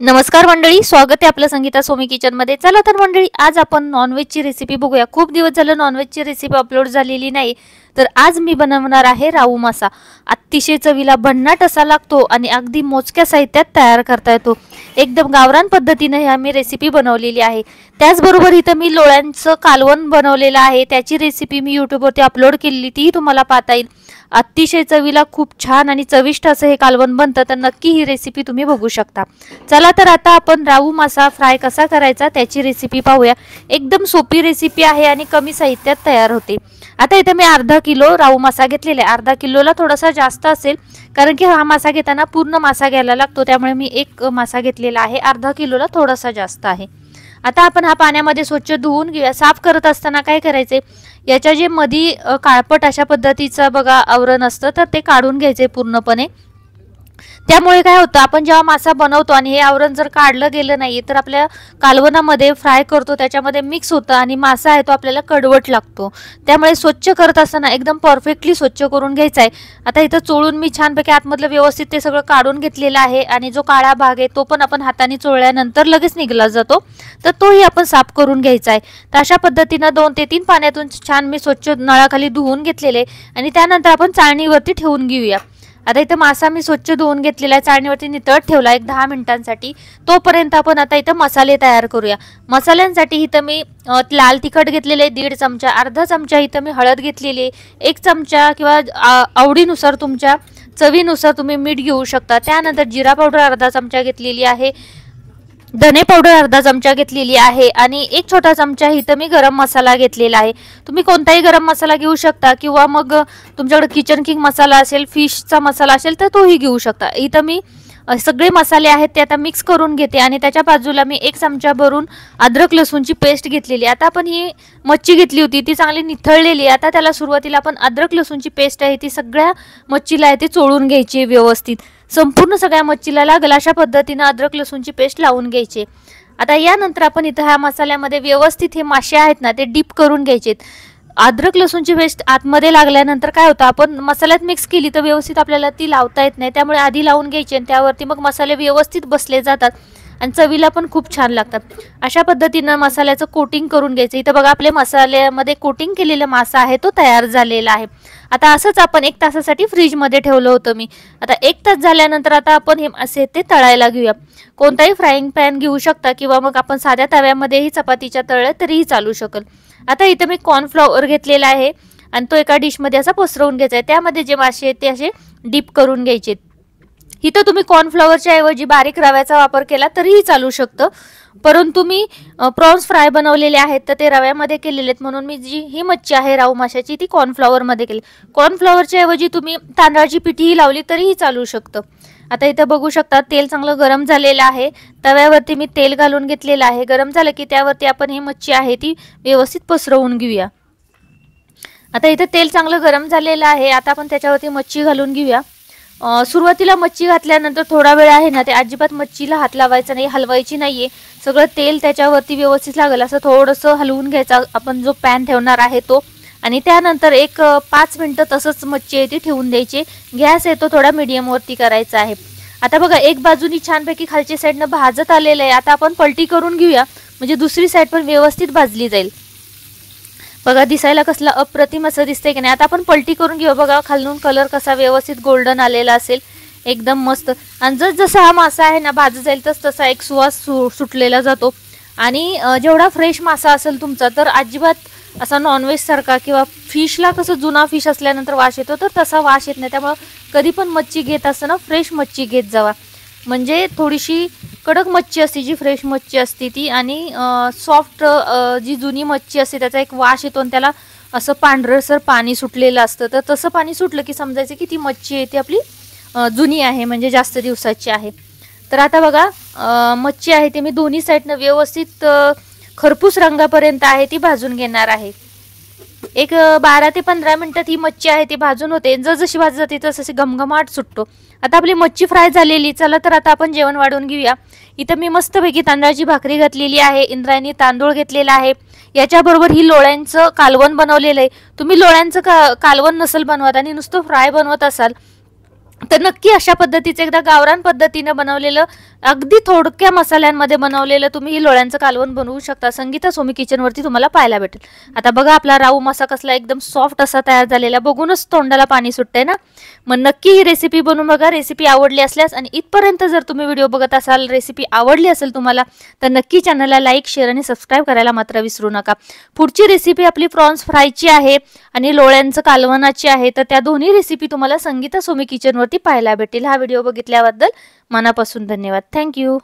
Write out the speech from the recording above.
नमस्कार मंडळी, स्वागत आहे आपलं संगीता सोमी किचन मध्ये। चला तर मंडळी, आज आपण नॉनव्हेजची रेसिपी बघूया। खूप दिवस झालं नॉनव्हेजची रेसिपी अपलोड झालेली नाही, तर आज मी बनवणार आहे राऊ मासा। अतिशय चवीला भन्नाट असा लागतो आणि अगदी मोजक्या साहित्यात तयार करता येतो। एकदम गावरान पद्धतीने ही आम्ही रेसिपी बनवलेली आहे। त्याचबरोबर इथं मी लोळ्यांचं कालवण बनवलेलं आहे, त्याची रेसिपी मी YouTube वरती अपलोड केलेली, ती तुम्हाला पाहता येईल। अतिशय चवीला खूप छान आणि चविष्ट असं हे कालवण बनतं, तर नक्की ही रेसिपी तुम्ही बघू शकता। चला तर आता आपण राऊ मासा फ्राय कसा करायचा त्याची रेसिपी पाहूया। एकदम सोपी रेसिपी आहे आणि कमी साहित्यात तयार होते। आता इथे मी अर्धा किलो राऊ मासा घेतलेला आहे। अर्धा किलोला थोडासा जास्त असेल, कारण की हा मासा घेताना पूर्ण मासा घ्यायला लागतो, त्यामुळे मी एक मासा घेतलेला आहे। अर्धा किलोला थोडासा जास्त आहे। आता आपण हा पाण्यामध्ये स्वच्छ धुवून घेऊया। साफ करत असताना काय करायचे, याच्या जे मधी काळपट अशा पद्धतीचा बघा आवरण असतं, तर ते काढून घ्यायचे पूर्णपणे। त्यामुळे काय होतं, आपण जेव्हा मासा बनवतो आणि हे आवरण जर काढलं गेलं नाही तर आपल्या कालवणामध्ये फ्राय करतो त्याच्यामध्ये मिक्स होतं आणि मासा आहे तो आपल्याला कडवट लागतो। त्यामुळे स्वच्छ करत असताना एकदम परफेक्टली स्वच्छ करून घ्यायचा आहे। आता इथं चोळून मी छानपैकी आतमधलं व्यवस्थित ते सगळं काढून घेतलेलं आहे आणि जो काळा भाग आहे तो पण आपण हाताने चोळल्यानंतर लगेच निघला जातो, तर तोही आपण साफ करून घ्यायचा आहे। तर अशा पद्धतीने 2 ते 3 पाण्यातून छान मी स्वच्छ नळाखाली धुवून घेतलेले आणि त्यानंतर आपण चाळणीवरती ठेवून घेऊया। आता इथं मासा मी स्वच्छ धुवून घेतलेला आहे, चाळणीवरती नितळत ठेवला 1-10 मिनिटांसाठी। तोपर्यंत आपण आता इथं मसाले तयार करूया। मसाल्यांसाठी इथं मी लाल तिखट घेतलेले 1.5 चमचा, अर्धा चमचा इथं मी हळद घेतलेली, 1 चमचा किंवा आवडीनुसार तुमच्या चवीनुसार तुम्ही मीठ घेऊ शकता। त्यानंतर जिरा पावडर अर्धा चमचा घेतलेली आहे, धने पावडर अर्धा चमचा घेतलेली आहे आणि 1 छोटा चमचा इथं मी गरम मसाला घेतलेला आहे। तुम्ही कोणताही गरम मसाला घेऊ शकता किंवा मग तुमच्याकडे किचन किंग मसाला असेल, फिशचा मसाला असेल तर तोही घेऊ शकता। इथं मी सगळे मसाले आहेत ते आता मिक्स करून घेते आणि त्याच्या बाजूला मी 1 चमचा भरून अद्रक लसूणची पेस्ट घेतलेली। आता आपण ही मच्छी घेतली होती ती चांगली निथळलेली, आता त्याला सुरुवातीला आपण अद्रक लसूणची पेस्ट आहे ती सगळ्या मच्छीला आहे ती चोळून घ्यायची व्यवस्थित। संपूर्ण सगळ्या मच्छीला लागेल अशा पद्धतीने अद्रक लसूणची पेस्ट लावून घ्यायची। आता यानंतर आपण इथं ह्या मसाल्यामध्ये व्यवस्थित हे मासे आहेत ना ते डीप करून घ्यायचे। अद्रक लसूणची पेस्ट आतमध्ये लागल्यानंतर काय होतं, आपण मसाल्यात मिक्स केली तर व्यवस्थित आपल्याला ती लावता येत नाही, त्यामुळे आधी लावून घ्यायची आणि त्यावरती मग मसाले व्यवस्थित बसले जातात आणि चवीला पण खूप छान लागतात। अशा पद्धतीने मसाल्याचं कोटिंग करून घ्यायचं। इथं बघा आपले मसाल्यामध्ये कोटिंग केलेला मासा आहे तो तयार झालेला आहे। आता असंच आपण 1 तासासाठी फ्रीजमध्ये ठेवलं होतं मी। आता 1 तास झाल्यानंतर आता आपण हे मासे ते तळायला घेऊया। कोणताही फ्राईंग पॅन घेऊ शकता किंवा मग आपण साध्या तव्यामध्येही चपातीच्या तळल्या तरीही चालू शकेल। आता इथं मी कॉर्नफ्लॉवर घेतलेला आहे आणि तो एका डिशमध्ये असा पसरवून घ्यायचा आहे। त्यामध्ये जे मासे आहेत ते असे डीप करून घ्यायचे। इथं तुम्ही कॉर्नफ्लॉवरच्या ऐवजी बारीक रव्याचा वापर केला तरीही चालू शकतं, परंतु मी प्रॉन्स फ्राय बनवलेले आहेत तर ते रव्यामध्ये केलेले आहेत, म्हणून मी जी ही मच्छी आहे राऊ माशाची ती कॉर्नफ्लॉवरमध्ये केली। कॉर्नफ्लॉवरच्या ऐवजी तुम्ही तांदळाची पिठीही लावली तरीही चालू शकतं। आता इथं बघू शकता तेल चांगलं गरम झालेलं आहे, तव्यावरती मी तेल घालून घेतलेलं आहे। गरम झालं की त्यावरती आपण ही मच्छी आहे ती व्यवस्थित पसरवून घेऊया। आता इथं तेल चांगलं गरम झालेलं आहे, आता आपण त्याच्यावरती मच्छी घालून घेऊया। सुरुवातीला मच्छी घातल्यानंतर थोडा वेळ आहे ना ते अजिबात मच्छीला हात लावायचा नाही, हलवायची नाहीये। सगळं तेल त्याच्यावरती व्यवस्थित लागेल असं थोडंसं हलवून घ्यायचं आपण जो पॅन ठेवणार आहे तो, आणि त्यानंतर 5 मिनिटं तसंच मच्छी आहे ती ठेवून द्यायची। गॅस आहे तो थोडा मीडियम वरती करायचा आहे। आता बघा एक बाजूनी छानपैकी खालच्या साईडनं भाजत आलेलं आहे, आता आपण पलटी करून घेऊया म्हणजे दुसरी साईड पण व्यवस्थित भाजली जाईल। बघा दिसायला कसला अप्रतिम असं दिसतंय की नाही। आता आपण पलटी करून घेऊ, बघा खालून कलर कसा व्यवस्थित गोल्डन आलेला असेल, एकदम मस्त। आणि जसं हा मासा आहे ना भाजत जाईल तसा एक सुवास सुटलेला जातो। आणि जेवढा फ्रेश मासा असेल तुमचा तर अजिबात असा नॉनव्हेज सारखा किंवा फिशला कसं जुना फिश असल्यानंतर वास येतो तर तसा वास येत नाही। त्यामुळे कधी पण मच्छी घेत असताना फ्रेश मच्छी घेत जावा, म्हणजे थोडीशी कडक मच्छी असते जी फ्रेश मच्छी असते ती, आणि सॉफ्ट जी जुनी मच्छी असते त्याचा एक वास येतो आणि त्याला असं पांढरसर पाणी सुटलेलं असतं, तर तसं पाणी सुटलं की समजायचं की ती मच्छी आहे ती आपली जुनी आहे, म्हणजे जास्त दिवसाची आहे। तर आता बघा मच्छी आहे ती मी दोन्ही साईडनं व्यवस्थित खरपूस रंगापर्यंत आहे ती भाजून घेणार आहे। 12 ते 15 मिनिटात ही मच्छी आहे ती भाजून होते। जशी भाजत जाते तसं घमघमाट सुटतो। आता आपली मच्छी फ्राय झालेली, चला तर आता आपण जेवण वाढवून घेऊया। इथं मी मस्तपैकी तांदळाची भाकरी घातलेली आहे, इंद्रायणी तांदूळ घेतलेला आहे, याच्याबरोबर ही लोळ्यांचं कालवण बनवलेलं आहे। तुम्ही लोळ्यांचं कालवण नसेल बनवत आणि नुसतं फ्राय बनवत असाल तर नक्की अशा पद्धतीचं एकदा गावरान पद्धतीने बनवलेलं, अगदी थोडक्या मसाल्यांमध्ये बनवलेलं तुम्ही ही लोळ्यांचं कालवण बनवू शकता. संगीता सोमी किचनवरती तुम्हाला पाहायला भेटेल. आता बघा आपला राऊ मासा कसला एकदम सॉफ्ट असा तयार झालेला, बघूनच तोंडाला पाणी सुटते ना. मग नक्की ही रेसिपी बनवून बघा. रेसिपी आवडली असल्यास आणि इथपर्यंत जर तुम्ही व्हिडिओ बघत असाल, रेसिपी आवडली असेल तुम्हाला, तर नक्की चॅनलला लाईक, शेअर आणि सबस्क्राईब करायला मात्र विसरू नका. पुढची रेसिपी आपली प्रॉन्स फ्रायची आहे आणि लोळ्यांचं कालवणाची आहे. तर त्या दोन्ही रेसिपी तुम्हाला संगीता सोमी किचनवरती पाहायला भेटेल. हा व्हिडिओ बघितल्याबद्दल मनापासून धन्यवाद. थँक्यू.